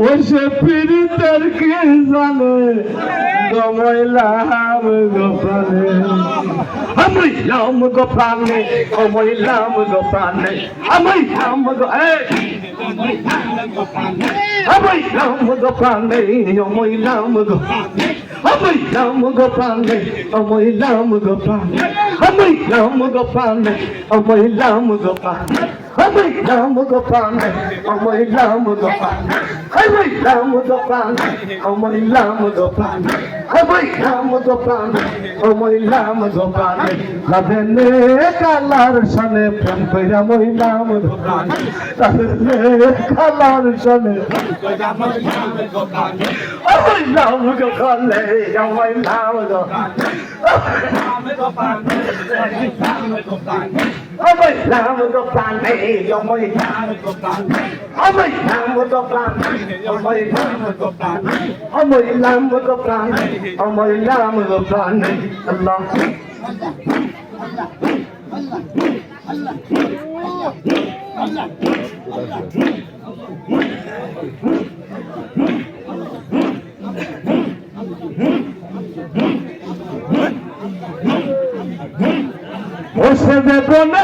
ওসে পীড়িতের কি জানে গমইলাম গোপালে আমইলাম গোপালে গমইলাম গোপালে আমইলাম গো আমইলাম গোপালে গমইলাম গোপালে আমইলাম গোপালে গমইলাম গোপালে আমইলাম গোপালে গমইলাম গোপালে আমইলাম গোপালে গমইলাম গোপালে আমইলাম গোপালে গমইলাম গোপালে আমইলাম গোপালে গমইলাম গোপালে লাভেনে কালার সনে প্রেম কইরা মইলাম গোপালে লাভেনে কালার সনে আমইলাম গোপালে গমইলাম গোপালে আমইলাম গোপালে গমইলাম গোপালে আমইলাম গোপালে গমইলাম গোপালে আমইলাম গোপালে আমইলাম গোপালে আল্লাহ ওসে দেব না